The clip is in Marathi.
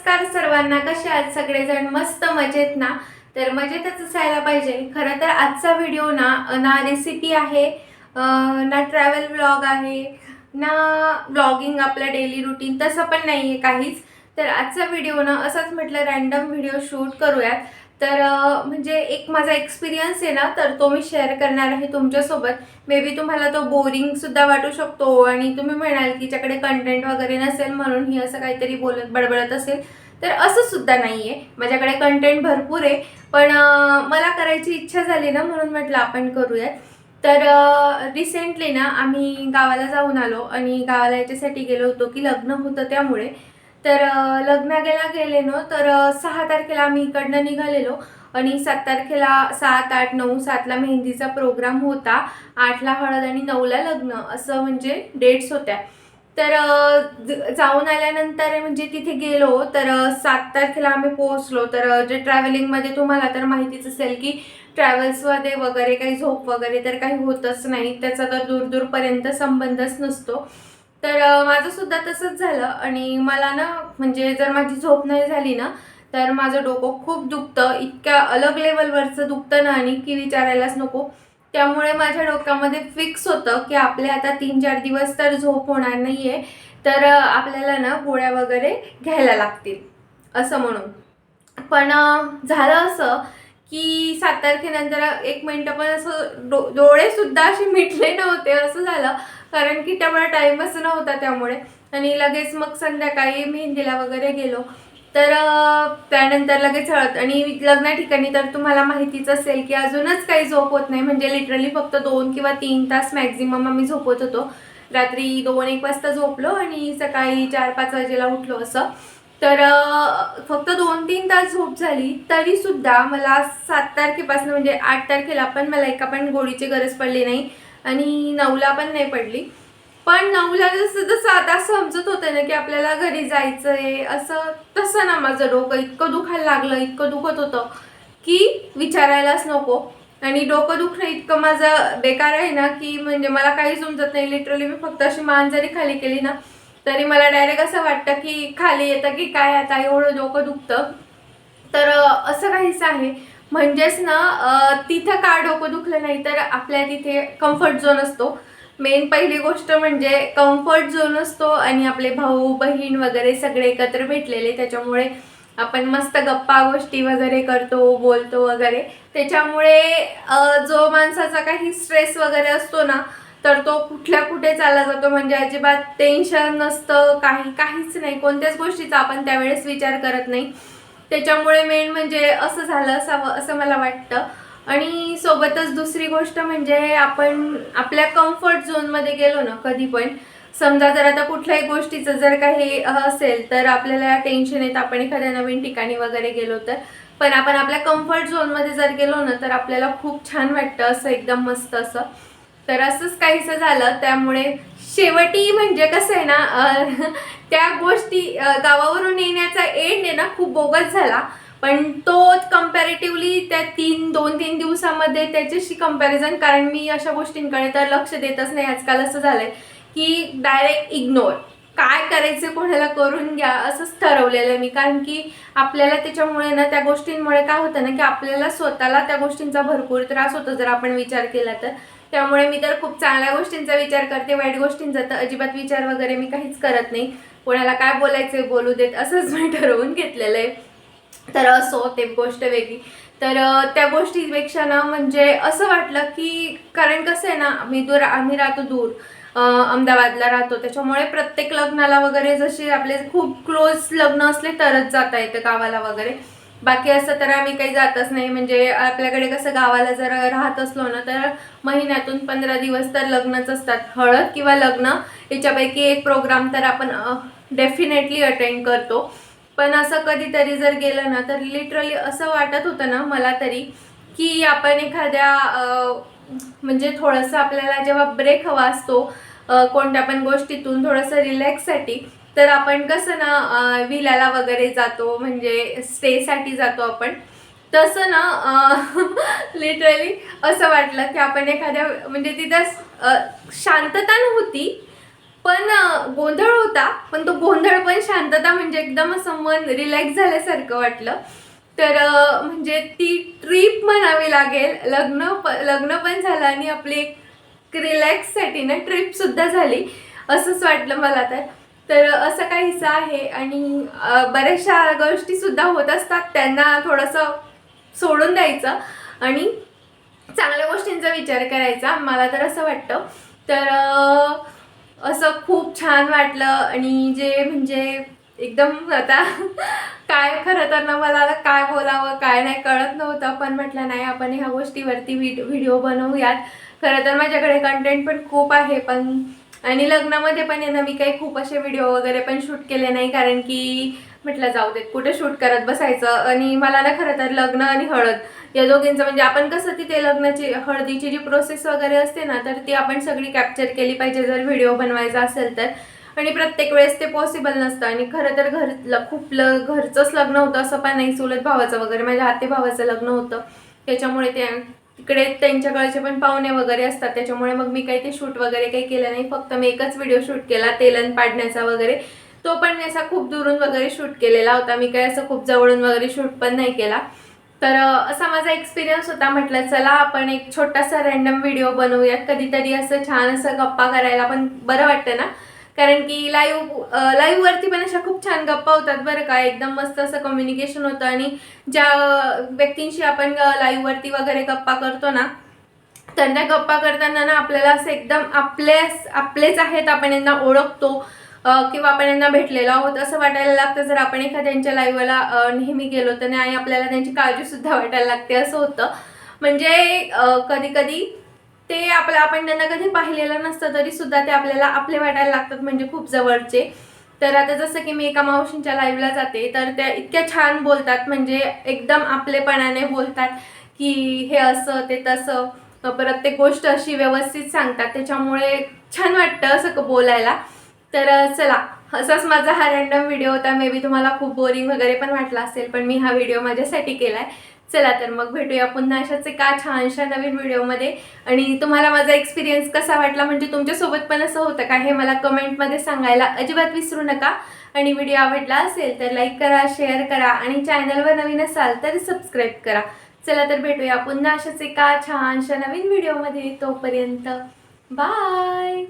नमस्कार सर्वांना. कसे आहात सगळेजण? मस्त मजेत ना? तर मजेतच असायला पाहिजे. खरं तर आजचा व्हिडिओ ना ना रेसिपी आहे, ना ट्रॅव्हल व्लॉग आहे, ना व्लॉगिंग आपलं डेली रुटीन तसं पण नाही आहे काहीच. तर आजचा व्हिडिओ ना असाच म्हटलं रॅन्डम व्हिडिओ शूट करूयात. तर म्हणजे एक माझा एक्सपिरियन्स आहे ना, तर तो मी शेअर करणार आहे तुमच्यासोबत. मे बी तुम्हाला तो बोरिंगसुद्धा वाटू शकतो आणि तुम्ही म्हणाल की हिच्याकडे कंटेंट वगैरे नसेल म्हणून ही असं काहीतरी बोलत बडबडत असेल. तर असं सुद्धा नाही आहे, माझ्याकडे कंटेंट भरपूर आहे. पण मला करायची इच्छा झाली ना म्हणून म्हटलं आपण करूयात. तर रिसेंटली ना आम्ही गावाला जाऊन आलो आणि गावाला याच्यासाठी गेलो होतो की लग्न होतं त्यामुळे. तर लग्नाला गेले ना तर 6 तारखेला आम्ही इकडनं निघालेलो आणि 7 तारखेला 7, 8, 9, 7ला मेहंदीचा प्रोग्राम होता. 8ला हळद आणि 9ला लग्न असं म्हणजे डेट्स होत्या. तर जाऊन आल्यानंतर म्हणजे तिथे गेलो तर 7 तारखेला आम्ही पोहोचलो. तर जे ट्रॅव्हलिंगमध्ये तुम्हाला तर माहितीच असेल की ट्रॅव्हल्समध्ये वगैरे काही झोप वगैरे तर काही होतच नाही, त्याचा तर दूरदूरपर्यंत संबंधच नसतो. तर माझंसुद्धा तसंच झालं आणि मला ना म्हणजे जर माझी झोप नाही झाली ना तर माझं डोकं खूप दुखतं, इतक्या अलग लेवलवरचं दुखतं ना आणि की विचारायलाच नको. त्यामुळे माझ्या डोक्यामध्ये फिक्स होतं की आपले आता 3-4 दिवस तर झोप होणार नाही आहे, तर आपल्याला ना गोळ्या वगैरे घ्यायला लागतील असं म्हणून. पण झालं असं की 7 तारखेनंतर 1 मिनिटं पण असं डोळेसुद्धा असे मिटले नव्हते असं झालं. कारण की तेवढा टाईमच नव्हता त्यामुळे. आणि लगेच मग संध्याकाळी मेहंदीला वगैरे गेलो. तर त्यानंतर लगेच हळद आणि लग्ना ठिकाणी तर तुम्हाला माहितीच असेल की अजूनच काही झोप होत नाही. म्हणजे लिटरली फक्त 2 किंवा 3 तास मॅक्झिमम आम्ही झोपत होतो. रात्री 2-1 वाजता झोपलो आणि सकाळी 4-5 वाजेला उठलो असं. तर फक्त 2-3 तास झोप झाली तरीसुद्धा मला 7 तारखेपासून म्हणजे 8 तारखेला पण मला एका पण गोळीची गरज पडली नाही आणि 9ला पण नाही पडली. पण 9ला जसं आता समजत होतं ना की आपल्याला घरी जायचं आहे असं, तसं ना माझं डोकं इतकं दुखायला लागलं, इतकं दुखत होतं की विचारायलाच नको. आणि डोकं दुखणं इतकं माझं बेकार आहे ना की म्हणजे मला काही समजत नाही. लिटरली मी फक्त अशी मान जरी खाली केली ना तरी मला डायरेक्ट असं वाटतं की खाली येतं की काय आता एवढं डोकं दुखतं. तर असं काहीच आहे. म्हणजेच ना तिथं का डोकं दुखलं नाही तर आपल्या तिथे कम्फर्ट झोन असतो. मेन पहिली गोष्ट म्हणजे कम्फर्ट झोन असतो आणि आपले भाऊ बहीण वगैरे सगळे एकत्र भेटलेले, त्याच्यामुळे आपण मस्त गप्पा गोष्टी वगैरे करतो, बोलतो वगैरे. त्याच्यामुळे जो माणसाचा काही स्ट्रेस वगैरे असतो ना तर तो कुठल्या कुठे चालला जातो. म्हणजे अजिबात टेन्शन नसतं, काहीच नाही, कोणत्याच गोष्टीचा आपण त्यावेळेस विचार करत नाही. त्याच्यामुळे मेन म्हणजे असं झालं असावं असं मला वाटतं. आणि सोबतच दुसरी गोष्ट म्हणजे आपण आपल्या कम्फर्ट झोनमध्ये गेलो ना कधी पण, समजा जर आता कुठल्याही गोष्टीचं जर काही असेल तर आपल्याला टेन्शन येतं आपण एखाद्या नवीन ठिकाणी वगैरे गेलो तर. पण आपण आपल्या कम्फर्ट झोनमध्ये जर गेलो ना तर आपल्याला खूप छान वाटतं असं एकदम मस्त असं. तर असंच काहीसं झालं. त्यामुळे शेवटी म्हणजे कसं आहे ना त्या गोष्टी गावावरून येण्याचा एंड आहे ना खूप बोगस झाला. पण तो कंपॅरेटिव्हली त्या 2-3 दिवसामध्ये त्याच्याशी कंपॅरिझन, कारण मी अशा गोष्टींकडे तर लक्ष देतच नाही आजकाल. असं झालंय की डायरेक्ट इग्नोर, काय करायचं कोणाला करून घ्या असंच ठरवलेलं आहे मी. कारण की आपल्याला त्याच्यामुळे ना त्या गोष्टींमुळे काय होतं ना की आपल्याला स्वतःला त्या गोष्टींचा भरपूर त्रास होतो जर आपण विचार केला तर. त्यामुळे मी तर खूप चांगल्या गोष्टींचा विचार करते, वाईट गोष्टींचा तर अजिबात विचार वगैरे मी काहीच करत नाही. कोणाला काय बोलायचंय बोलू देत असंच मी ठरवून घेतलेलं आहे. तर असो ते गोष्ट वेगळी. तर त्या गोष्टीपेक्षा ना म्हणजे असं वाटलं की कारण कसं आहे ना आम्ही राहतो दूर, अहमदाबादला राहतो. त्याच्यामुळे प्रत्येक लग्नाला वगैरे जसे आपले खूप क्लोज लग्न असले तरच जाता येतं गावाला वगैरे. बाकी असं तर आम्ही काही जातच नाही. म्हणजे आपल्याकडे कसं गावाला जर राहत असलो ना तर महिन्यातून 15 दिवस तर लग्नच असतात. हळद किंवा लग्न याच्यापैकी एक प्रोग्राम तर आपण डेफिनेटली अटेंड करतो. पण असं कधीतरी जर गेलं ना तर लिटरली असं वाटत होतं ना मला तरी की आपण एखाद्या म्हणजे थोडंसं आपल्याला जेव्हा ब्रेक हवा असतो कोणत्या पण गोष्टीतून थोडंसं रिलॅक्ससाठी, तर आपण कसं ना विल्याला वगैरे जातो, म्हणजे स्टेसाठी जातो आपण. तसं ना लिटरली असं वाटलं की आपण एखाद्या म्हणजे तिथं शांतता नव्हती पण गोंधळ होता, पण तो गोंधळ पण शांतता, म्हणजे एकदम असं मन रिलॅक्स झाल्यासारखं वाटलं. तर म्हणजे ती ट्रिप म्हणावी लागेल. लग्न पण झालं आणि आपली एक रिलॅक्ससाठी ना ट्रिपसुद्धा झाली, असंच वाटलं मला तर. तर असं काहीसं आहे. आणि बऱ्याचशा गोष्टीसुद्धा होत असतात, त्यांना थोडंसं सोडून द्यायचं आणि चांगल्या गोष्टींचा विचार करायचा, मला तर असं वाटतं. तर असं खूप छान वाटलं. आणि जे म्हणजे एकदम आता काय खरं तर ना मला काय बोलावं काय नाही कळत नव्हतं, पण म्हटलं नाही आपण ह्या गोष्टीवरती व्हिडिओ बनवूयात. खरं तर माझ्याकडे कंटेंट पण खूप आहे, पण आणि लग्नामध्ये पण आहे ना मी काही खूप असे व्हिडिओ वगैरे पण शूट केले नाही, कारण की म्हटलं जाऊ देत कुठे शूट करत बसायचं. आणि मला ना खरं तर लग्न आणि हळद या दोघींचं म्हणजे आपण कसं तिथे लग्नाची हळदीची जी प्रोसेस वगैरे असते ना, तर ती आपण सगळी कॅप्चर केली पाहिजे जर व्हिडिओ बनवायचा असेल तर. आणि प्रत्येक वेळेस ते पॉसिबल नसतं. आणि खरं तर घरचंच लग्न होतं असं पण नाही, चुलत भावाचं वगैरे माझ्या आते भावाचं लग्न होतं, त्याच्यामुळे ते तिकडे त्यांच्याकडचे पण पाहुणे वगैरे असतात, त्याच्यामुळे मग मी काही ते शूट वगैरे काही केलं नाही. फक्त मी एकच व्हिडिओ शूट केला तेलन पाडण्याचा वगैरे, तो पण मी असा खूप दुरून वगैरे शूट केलेला होता, मी काही असं खूप जवळून वगैरे शूट पण नाही केला. तर असा माझा एक्सपिरियन्स होता. म्हटलं चला आपण एक छोटासा रॅन्डम व्हिडिओ बनवूयात, कधीतरी असं छान असं गप्पा करायला पण बरं वाटतं ना, कारण की लाईव्हवरती पण अशा खूप छान गप्पा होतात बरं का, एकदम मस्त असं कम्युनिकेशन होतं. आणि ज्या व्यक्तींशी आपण लाईव्हवरती वगैरे गप्पा करतो ना, तर त्या गप्पा करताना ना आपल्याला असं एकदम आपलेच आहेत, आपण यांना ओळखतो किंवा आपण यांना भेटलेलो आहोत असं वाटायला लागतं जर आपण एखाद्यांच्या लाईव्हला नेहमी गेलो तर. आणि आपल्याला त्यांची काळजीसुद्धा वाटायला लागते असं होतं. म्हणजे कधी कधी ते आपण त्यांना कधी पाहिलेलं नसतं तरी सुद्धा ते आपल्याला आपले वाटायला लागतात, म्हणजे खूप जवळचे. तर आता जसं की मी एका मावशींच्या लाईव्हला जाते, तर त्या इतक्या छान बोलतात, म्हणजे एकदम आपलेपणाने बोलतात की हे असं ते तसं, प्रत्येक गोष्ट अशी व्यवस्थित सांगतात, त्याच्यामुळे छान वाटतं असं बोलायला. तर चला, असाच माझा हा रॅन्डम व्हिडिओ होता. मे बी तुम्हाला खूप बोरिंग वगैरे पण वाटला असेल, पण मी हा व्हिडिओ माझ्यासाठी केलाय. चला तर मग भेटूया पुन्हा अशाच एका छानशा नवीन व्हिडिओमध्ये. आणि तुम्हाला माझा एक्सपिरियन्स कसा वाटला, म्हणजे तुमच्यासोबत पण असं होतं का, हे मला कमेंटमध्ये सांगायला अजिबात विसरू नका. आणि व्हिडिओ आवडला असेल तर लाईक करा, शेअर करा, आणि चॅनलवर नवीन असाल तर सबस्क्राईब करा. चला तर भेटूया पुन्हा अशाच एका छानशा नवीन व्हिडिओमध्ये. तोपर्यंत बाय.